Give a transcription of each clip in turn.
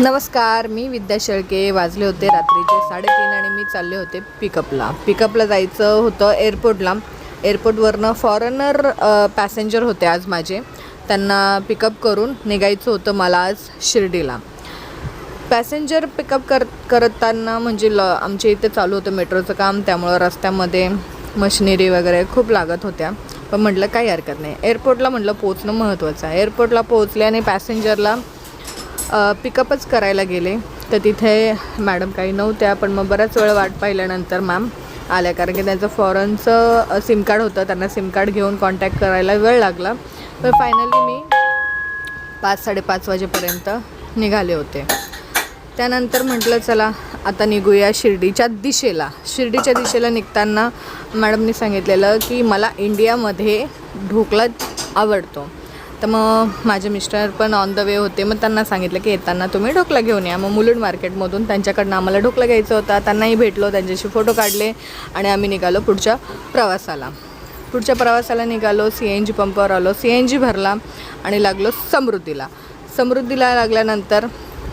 नमस्कार, मी विद्या शेळके. वाजले होते रात्रीचे 3:30 आणि मी चालले होते पिकअपला जायचं होतं एअरपोर्टला. एअरपोर्टवरनं फॉरेनर पॅसेंजर होते आज माझे. त्यांना पिकअप करून निघायचं होतं मला आज शिर्डीला. पॅसेंजर पिकअप करताना म्हणजे आमच्या इथे चालू होतं मेट्रोचं काम, त्यामुळं रस्त्यामध्ये मशिनरी वगैरे खूप लागत होत्या. पण म्हटलं काही हरकत नाही, एअरपोर्टला म्हटलं पोहोचणं महत्त्वाचं आहे. एअरपोर्टला पोहोचले आणि पॅसेंजरला पिकअपच करायला गेले तर तिथे मॅडम काही नव्हत्या. पण मग बराच वेळ वाट पाहिल्यानंतर मॅम आल्या, कारण की त्यांचं फॉरेनचं सिम कार्ड होतं. त्यांना सिम कार्ड घेऊन कॉन्टॅक्ट करायला वेळ लागला. पण फायनली मी 5-5:30 वाजेपर्यंत निघाले होते. त्यानंतर म्हटलं चला आता निघूया शिर्डीच्या दिशेला निघताना मॅडमनी सांगितलेलं की मला इंडियामध्ये ढोकळा आवडतो. तर मग माझे मिस्टर पण ऑन द वे होते. मग त्यांना सांगितलं की येताना तुम्ही ढोकळा घेऊन या. मग मुलुंड मार्केटमधून त्यांच्याकडनं आम्हाला ढोकळा घ्यायचा होता. त्यांनाही भेटलो, त्यांच्याशी फोटो काढले आणि आम्ही निघालो पुढच्या प्रवासाला निघालो. CNG पंपावर आलो, CNG भरला आणि लागलो समृद्धीला लागल्यानंतर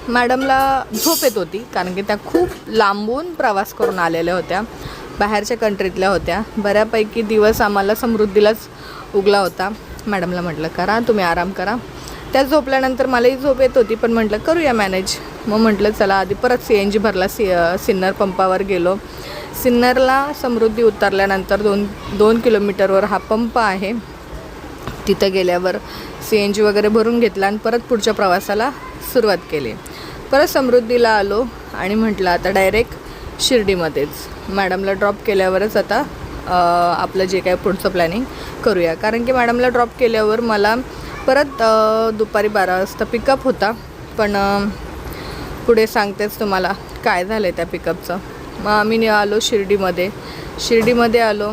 मॅडमला झोप येत होती, कारण की त्या खूप लांबून प्रवास करून आलेल्या होत्या, बाहेरच्या कंट्रीतल्या होत्या. बऱ्यापैकी दिवस आम्हाला समृद्धीलाच उगला होता. मॅडमला म्हटलं करा, तुम्ही आराम करा. त्या झोपल्यानंतर मलाही झोप येत होती, पण म्हटलं करूया मॅनेज. मग म्हटलं चला आधी परत CNG भरला. सिन्नर पंपावर गेलो. सिन्नरला समृद्धी उतरल्यानंतर 2 किलोमीटरवर हा पंप आहे. तिथं गेल्यावर CNG वगैरे भरून घेतला आणि परत पुढच्या प्रवासाला सुरुवात केली. परत समृद्धीला आलो आणि म्हटलं आता डायरेक्ट शिर्डीमध्येच मॅडमला ड्रॉप केल्यावरच आता आपलं जे काय पुढचं प्लॅनिंग करूया. कारण की मॅडमला ड्रॉप केल्यावर मला परत दुपारी 12 वाजता पिकअप होता. पण पुढे सांगतेच तुम्हाला काय झालं आहे त्या पिकअपचं. मग आम्ही आलो शिर्डीमध्ये आलो.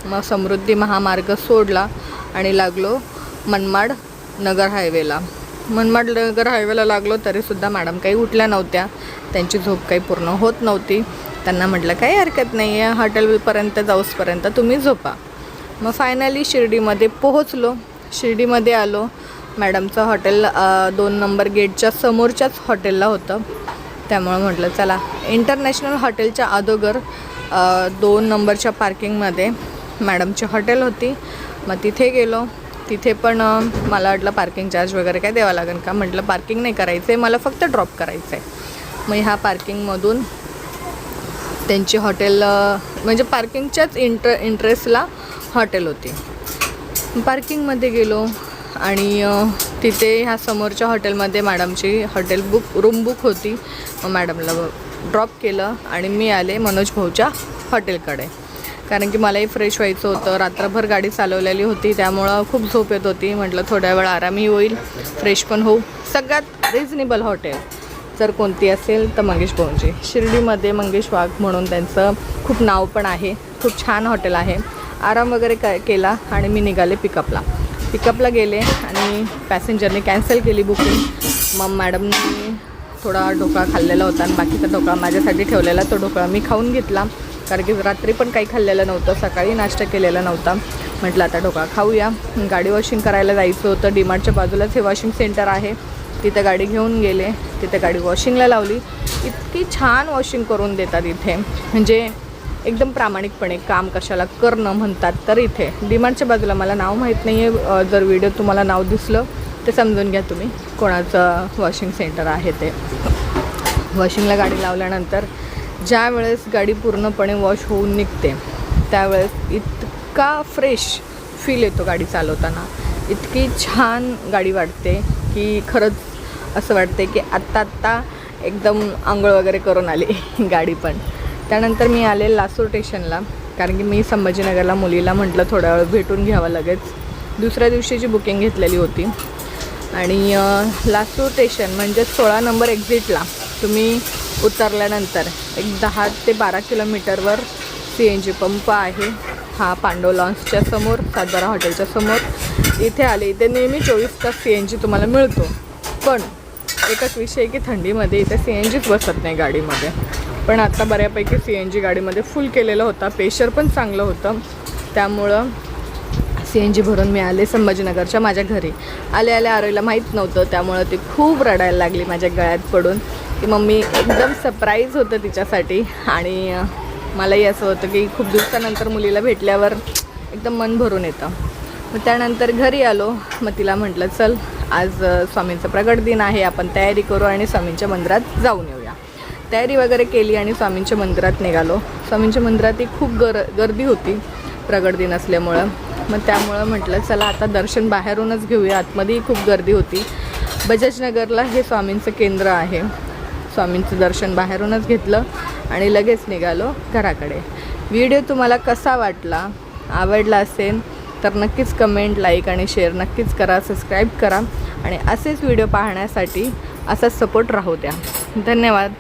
मग समृद्धी महामार्ग सोडला आणि लागलो मनमाड नगर हायवेला लागलो. तरीसुद्धा मॅडम काही उठल्या नव्हत्या, त्यांची झोप काही पूर्ण होत नव्हती. त्यांना म्हटलं काही हरकत नाही आहे, हॉटेलपर्यंत जाऊसपर्यंत तुम्ही झोपा. मग फायनली शिर्डीमध्ये आलो. मॅडमचं हॉटेल 2 नंबर गेटच्या समोरच्याच हॉटेलला होतं. त्यामुळं म्हटलं चला इंटरनॅशनल हॉटेलच्या अगोदर 2 नंबरच्या पार्किंगमध्ये मॅडमची हॉटेल होती. मग तिथे गेलो. तिथे पण मला वाटलं पार्किंग चार्ज वगैरे काय द्यावं लागेल का. म्हटलं पार्किंग नाही करायचं आहे, मला फक्त ड्रॉप करायचं आहे. मग ह्या पार्किंगमधून त्यांची हॉटेल म्हणजे पार्किंगच्याच इंटरेस्टला हॉटेल होती. पार्किंगमध्ये गेलो आणि तिथे ह्या समोरच्या हॉटेलमध्ये मॅडमची रूम बुक होती. मग मॅडमला ड्रॉप केलं आणि मी आले मनोज भाऊच्या हॉटेलकडे, कारण की मलाही फ्रेश व्हायचं होतं. रात्रभर गाडी चालवलेली होती, त्यामुळं खूप झोप येत होती. म्हटलं थोड्या वेळ आरामही होईल, फ्रेश पण होऊ. सगळ्यात रिजनेबल हॉटेल जर कोणती असेल तर मंगेश भाऊंची. शिर्डीमध्ये मंगेश वाघ म्हणून त्यांचं खूप नाव पण आहे. खूप छान हॉटेल आहे. आराम वगैरे केला आणि मी निघाले पिकअपला गेले आणि पॅसेंजरने कॅन्सल केली बुकिंग. मग मॅडमनी थोडा ढोकळा खाल्लेला होता आणि बाकीचा ढोकळा माझ्यासाठी ठेवलेला, तो ढोकळा मी खाऊन घेतला. कारण की रात्री पण काही खाल्लेलं नव्हतं, सकाळी नाश्ता केलेला नव्हता. म्हटलं आता ढोकळा खाऊया. गाडी वॉशिंग करायला जायचं होतं. DMartच्या बाजूलाच हे वॉशिंग सेंटर आहे. तिथं गाडी घेऊन गेले. तिथे गाडी वॉशिंगला लावली. इतकी छान वॉशिंग करून देतात इथे, म्हणजे एकदम प्रामाणिकपणे काम कशाला करणं म्हणतात. तर इथे DMartच्या बाजूला, मला नाव माहीत नाही आहे, जर व्हिडिओ तुम्हाला नाव दिसलं ते समजून घ्या तुम्ही कोणाचं वॉशिंग सेंटर आहे ते. वॉशिंगला गाडी लावल्यानंतर ज्या वेळेस गाडी पूर्णपणे वॉश होऊन निघते त्यावेळेस इतका फ्रेश फील येतो गाडी चालवताना. इतकी छान गाडी वाटते की खरंच असं वाटते की आत्ता एकदम आंघोळ वगैरे करून आली गाडी पण. त्यानंतर मी आले लासूर स्टेशनला, कारण की मी संभाजीनगरला मुलीला म्हटलं थोड्या वेळ भेटून घ्यावं लगेच. दुसऱ्या दिवशीची बुकिंग घेतलेली होती. आणि लासूर स्टेशन म्हणजे 16 नंबर एक्झिटला तुम्ही उतरल्यानंतर एक 10 ते 12 किलोमीटरवर CNG पंप आहे. हा पांडव लॉन्सच्या समोर, सातबारा हॉटेलच्या समोर. इथे आले. इथे नेहमी 24 तास CNG तुम्हाला मिळतो. पण एकच विषय की थंडीमध्ये इथे CNGच बसत नाही गाडीमध्ये. पण आता बऱ्यापैकी CNG गाडीमध्ये फुल केलेलं होता. प्रेशर पण चांगलं होतं. त्यामुळं CNG भरून मी आले संभाजीनगरच्या माझ्या घरी. आले आरोहीला माहीत नव्हतं, त्यामुळं ती खूप रडायला लागली माझ्या गळ्यात पडून. की मम्मी एकदम सरप्राईज होतं तिच्यासाठी. आणि मलाही असं होतं की खूप दिवसानंतर मुलीला भेटल्यावर एकदम मन भरून येतं. मग त्यानंतर घरी आलो. मग तिला म्हटलं चल आज स्वामींचा प्रगट दिन आहे, आपण तयारी करू आणि स्वामींच्या मंदिरात जाऊन येऊया. तयारी वगैरे केली आणि स्वामींच्या मंदिरात निघालो. स्वामींच्या मंदिरातही खूप गर्दी होती प्रगट दिन असल्यामुळं. मग त्यामुळं म्हटलं चला आता दर्शन बाहेरूनच घेऊया, आतमध्येही खूप गर्दी होती. बजाजनगरला हे स्वामींचं केंद्र आहे. स्वामींचं दर्शन बाहेरूनच घेतलं आणि लगेच निघालो घराकडे. व्हिडिओ तुम्हाला कसा वाटला, आवडला असेल तर नक्कीच कमेंट, लाईक आणि शेअर नक्कीच करा. सबस्क्राईब करा आणि असेच व्हिडिओ पाहण्यासाठी असाच सपोर्ट राहू द्या. धन्यवाद.